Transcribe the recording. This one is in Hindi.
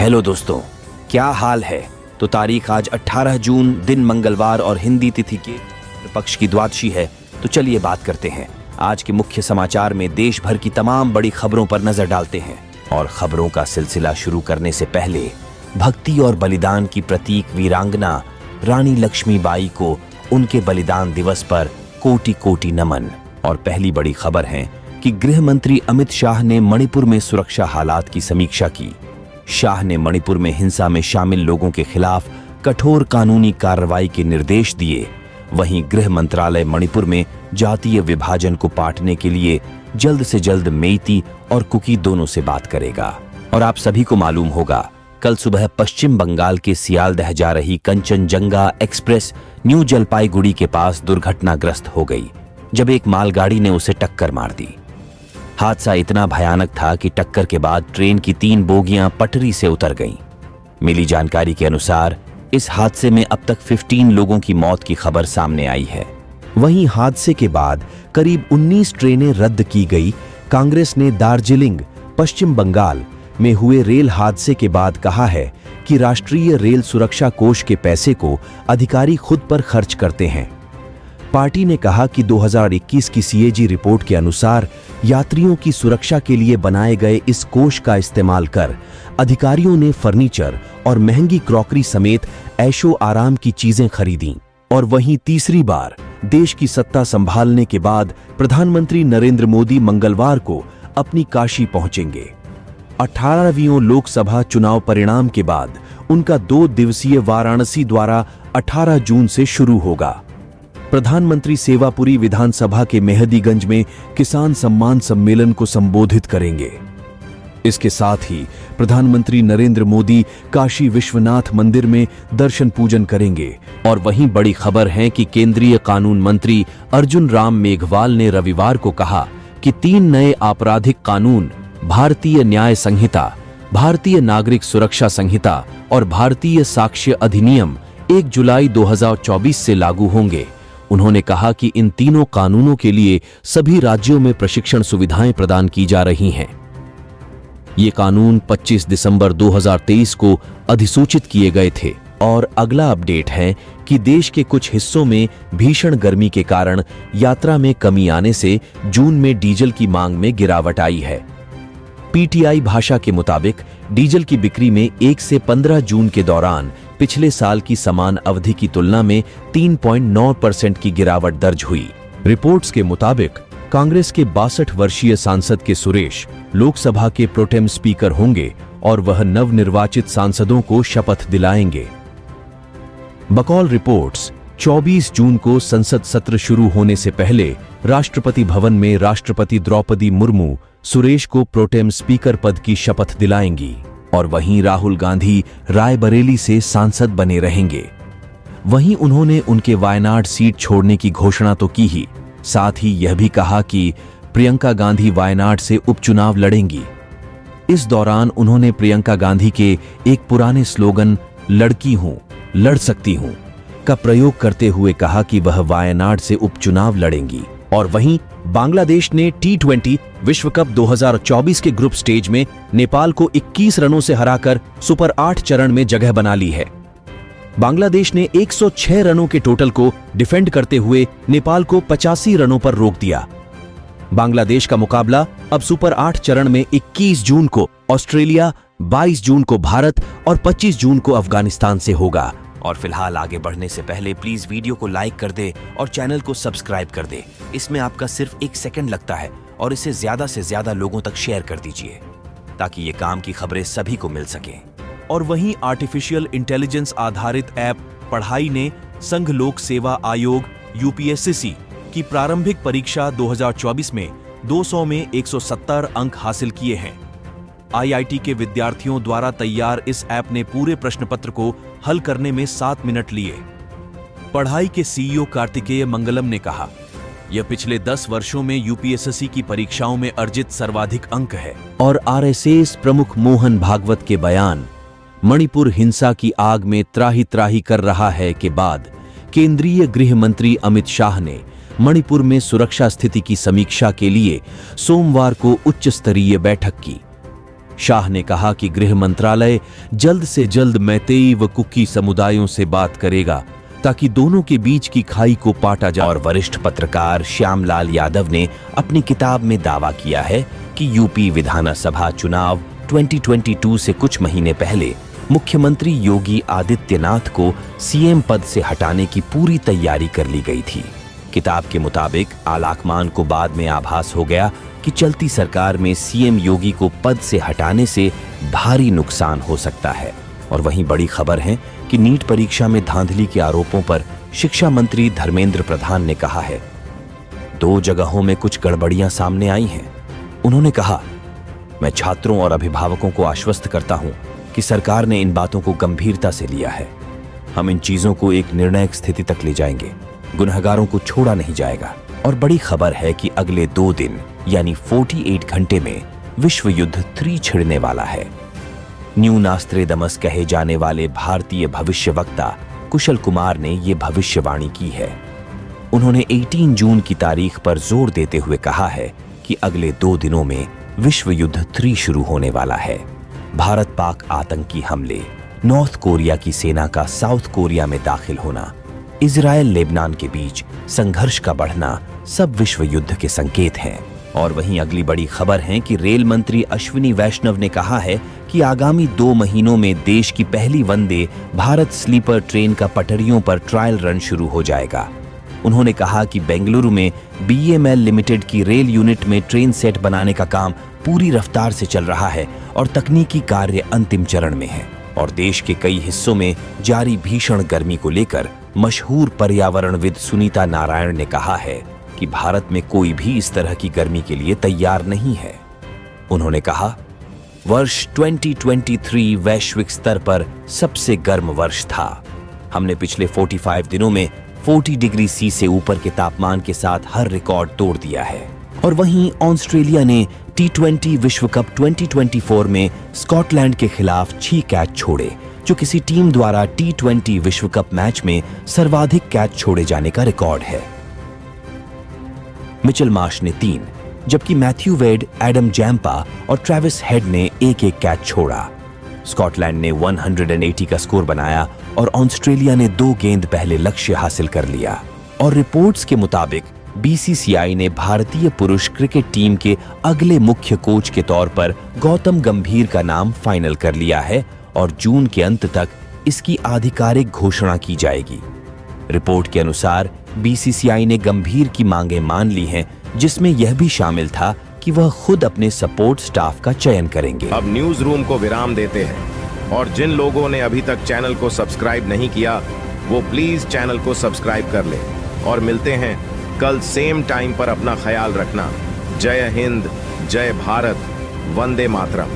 हेलो दोस्तों, क्या हाल है। तो तारीख आज 18 जून, दिन मंगलवार और हिंदी तिथि के पक्ष की द्वादशी है। तो चलिए बात करते हैं आज के मुख्य समाचार में देश भर की तमाम बड़ी खबरों पर नजर डालते हैं। और खबरों का सिलसिला शुरू करने से पहले भक्ति और बलिदान की प्रतीक वीरांगना रानी लक्ष्मीबाई को उनके बलिदान दिवस पर कोटि कोटि नमन। और पहली बड़ी खबर है कि गृह मंत्री अमित शाह ने मणिपुर में सुरक्षा हालात की समीक्षा की। शाह ने मणिपुर में हिंसा में शामिल लोगों के खिलाफ कठोर कानूनी कार्रवाई के निर्देश दिए। वहीं गृह मंत्रालय मणिपुर में जातीय विभाजन को पाटने के लिए जल्द से जल्द मेइती और कुकी दोनों से बात करेगा। और आप सभी को मालूम होगा, कल सुबह पश्चिम बंगाल के सियालदह जा रही कंचनजंगा एक्सप्रेस न्यू जलपाईगुड़ी के पास दुर्घटनाग्रस्त हो गई जब एक मालगाड़ी ने उसे टक्कर मार दी। हादसा इतना भयानक था कि टक्कर के बाद ट्रेन की 3 बोगियां पटरी से उतर गईं। मिली जानकारी के अनुसार इस हादसे में अब तक 15 लोगों की मौत की खबर सामने आई है। वहीं हादसे के बाद करीब 19 ट्रेनें रद्द की गई। कांग्रेस ने दार्जिलिंग, पश्चिम बंगाल में हुए रेल हादसे के बाद कहा है कि राष्ट्रीय रेल सुरक्षा कोष के पैसे को अधिकारी खुद पर खर्च करते हैं। पार्टी ने कहा कि 2021 की सीएजी रिपोर्ट के अनुसार यात्रियों की सुरक्षा के लिए बनाए गए इस कोष का इस्तेमाल कर अधिकारियों ने फर्नीचर और महंगी क्रॉकरी समेत ऐशो आराम की चीजें खरीदी। और वहीं तीसरी बार देश की सत्ता संभालने के बाद प्रधानमंत्री नरेंद्र मोदी मंगलवार को अपनी काशी पहुंचेंगे। 18वीं लोकसभा चुनाव परिणाम के बाद उनका 2 दिवसीय वाराणसी दौरा 18 जून से शुरू होगा। प्रधानमंत्री सेवापुरी विधानसभा के मेहदीगंज में किसान सम्मान सम्मेलन को संबोधित करेंगे। इसके साथ ही प्रधानमंत्री नरेंद्र मोदी काशी विश्वनाथ मंदिर में दर्शन पूजन करेंगे। और वहीं बड़ी खबर है कि केंद्रीय कानून मंत्री अर्जुन राम मेघवाल ने रविवार को कहा कि 3 नए आपराधिक कानून, भारतीय न्याय संहिता, भारतीय नागरिक सुरक्षा संहिता और भारतीय साक्ष्य अधिनियम 1 जुलाई 2024 से लागू होंगे। उन्होंने कहा कि इन तीनों कानूनों के लिए सभी राज्यों में प्रशिक्षण सुविधाएं प्रदान की जा रही हैं। ये कानून 25 दिसंबर 2023 को अधिसूचित किए गए थे। और अगला अपडेट है कि देश के कुछ हिस्सों में भीषण गर्मी के कारण यात्रा में कमी आने से जून में डीजल की मांग में गिरावट आई है। पीटीआई भाषा के मुताबिक डीजल की बिक्री में 1 से 15 जून के दौरान पिछले साल की समान अवधि की तुलना में 3.9% की गिरावट दर्ज हुई। रिपोर्ट्स के मुताबिक कांग्रेस के 62 वर्षीय सांसद के सुरेश लोकसभा के प्रोटेम स्पीकर होंगे और वह नवनिर्वाचित सांसदों को शपथ दिलाएंगे। बकौल रिपोर्ट्स 24 जून को संसद सत्र शुरू होने से पहले राष्ट्रपति भवन में राष्ट्रपति द्रौपदी मुर्मू सुरेश को प्रोटेम स्पीकर पद की शपथ दिलाएंगी। और वहीं राहुल गांधी रायबरेली से सांसद बने रहेंगे। वहीं उन्होंने उनके वायनाड सीट छोड़ने की घोषणा तो की ही, साथ ही यह भी कहा कि प्रियंका गांधी वायनाड से उपचुनाव लड़ेंगी। इस दौरान उन्होंने प्रियंका गांधी के एक पुराने स्लोगन लड़की हूं, लड़ सकती हूं का प्रयोग करते हुए कहा कि वह वायनाड से उपचुनाव लड़ेंगी। और वहीं बांग्लादेश ने T20 विश्व कप 2024 के ग्रुप स्टेज में नेपाल को 21 रनों से हराकर सुपर 8 चरण में जगह बना ली है। बांग्लादेश ने 106 रनों के टोटल को डिफेंड करते हुए नेपाल को 85 रनों पर रोक दिया। बांग्लादेश का मुकाबला अब सुपर 8 चरण में 21 जून को ऑस्ट्रेलिया, 22 जून को भारत और 25 जून को अफगानिस्तान से होगा। और फिलहाल आगे बढ़ने से पहले प्लीज वीडियो को लाइक कर दे और चैनल को सब्सक्राइब कर दे। इसमें आपका सिर्फ 1 सेकंड लगता है और इसे ज्यादा से ज्यादा लोगों तक शेयर कर दीजिए ताकि ये काम की खबरें सभी को मिल सकें। और वहीं आर्टिफिशियल इंटेलिजेंस आधारित ऐप पढ़ाई ने संघ लोक सेवा आयोग यूपीएससी की प्रारंभिक परीक्षा 2024 में 200 में 170 अंक हासिल किए हैं। आईआईटी के विद्यार्थियों द्वारा तैयार इस ऐप ने पूरे प्रश्न पत्र को हल करने में 7 मिनट लिए। पढ़ाई के सीईओ कार्तिकेय मंगलम ने कहा, यह पिछले 10 वर्षों में यूपीएससी की परीक्षाओं में अर्जित सर्वाधिक अंक है। और आरएसएस प्रमुख मोहन भागवत के बयान मणिपुर हिंसा की आग में त्राही त्राही कर रहा है के बाद केंद्रीय गृह मंत्री अमित शाह ने मणिपुर में सुरक्षा स्थिति की समीक्षा के लिए सोमवार को उच्च स्तरीय बैठक की। शाह ने कहा कि गृह मंत्रालय जल्द से जल्द मैतेई व कुकी समुदायों से बात करेगा ताकि दोनों के बीच की खाई को पाटा जाए। और वरिष्ठ पत्रकार श्यामलाल यादव ने अपनी किताब में दावा किया है कि यूपी विधानसभा चुनाव 2022 से कुछ महीने पहले मुख्यमंत्री योगी आदित्यनाथ को सीएम पद से हटाने की पूरी तैयारी कर ली गई थी। किताब के मुताबिक आलाकमान को बाद में आभास हो गया कि चलती सरकार में सीएम योगी को पद से हटाने से भारी नुकसान हो सकता है। और वहीं बड़ी खबर है कि नीट परीक्षा में धांधली के आरोपों पर शिक्षा मंत्री धर्मेंद्र प्रधान ने कहा है, 2 जगहों में कुछ गड़बड़ियां सामने आई हैं। उन्होंने कहा, मैं छात्रों और अभिभावकों को आश्वस्त करता हूं कि सरकार ने इन बातों को गंभीरता से लिया है। हम इन चीजों को एक निर्णायक स्थिति तक ले जाएंगे। गुनहगारों को छोड़ा नहीं जाएगा। और बड़ी खबर है कि अगले 2 दिन यानी 48 घंटे में विश्व युद्ध 3 छिड़ने वाला है। न्यू नास्त्रेदमस कहे जाने वाले भारतीय भविष्यवक्ता कुशल कुमार ने यह भविष्यवाणी की है। उन्होंने 18 जून की तारीख पर जोर देते हुए कहा है कि अगले 2 दिनों में विश्व युद्ध 3 शुरू होने वाला है। भारत पाक आतंकी हमले, नॉर्थ कोरिया की सेना का साउथ कोरिया में दाखिल होना, इजराइल लेबनान के बीच संघर्ष का बढ़ना सब विश्व युद्ध के संकेत हैं। और वहीं अगली बड़ी खबर है कि रेल मंत्री अश्विनी वैष्णव ने कहा है कि आगामी 2 महीनों में देश की पहली वंदे भारत स्लीपर ट्रेन का पटरियों पर ट्रायल रन शुरू हो जाएगा। उन्होंने कहा कि बेंगलुरु में BEML लिमिटेड की रेल यूनिट में ट्रेन सेट बनाने का काम पूरी रफ्तार से चल रहा है और तकनीकी कार्य अंतिम चरण में है। और देश के कई हिस्सों में जारी भीषण गर्मी को लेकर मशहूर पर्यावरणविद सुनीता नारायण ने कहा है कि भारत में कोई भी इस तरह की गर्मी के लिए तैयार नहीं है। उन्होंने कहा, वर्ष 2023 वैश्विक स्तर पर सबसे गर्म वर्ष था। हमने पिछले 45 दिनों में 40 डिग्री सी से ऊपर के तापमान के साथ हर रिकॉर्ड तोड़ दिया है। और वहीं ऑस्ट्रेलिया ने T20 विश्व कप 2024 में स्कॉटलैंड के खिलाफ 6 कैच छोड़े, जो किसी टीम द्वारा T20 विश्व कप मैच में सर्वाधिक कैच छोड़े जाने का रिकॉर्ड है। मिचेल मार्श ने 3, जबकि मैथ्यू वेड, एडम जैम्पा और ट्रेविस हेड ने 1-1 कैच छोड़ा। स्कॉटलैंड ने 180 का स्कोर बनाया और ऑस्ट्रेलिया ने 2 गेंद पहले लक्ष्य हासिल कर लिया। और रिपोर्ट्स के मुताबिक BCCI ने भारतीय पुरुष क्रिकेट टीम के अगले मुख्य कोच के तौर पर गौतम गंभीर का नाम फाइनल कर लिया है और जून के अंत तक इसकी आधिकारिक घोषणा की जाएगी। रिपोर्ट के अनुसार BCCI ने गंभीर की मांगें मान ली हैं, जिसमें यह भी शामिल था कि वह खुद अपने सपोर्ट स्टाफ का चयन करेंगे। अब न्यूज रूम को विराम देते हैं और जिन लोगों ने अभी तक चैनल को सब्सक्राइब नहीं किया वो प्लीज चैनल को सब्सक्राइब कर ले और मिलते हैं कल सेम टाइम पर। अपना ख्याल रखना। जय हिंद, जय भारत, वंदे मातरम।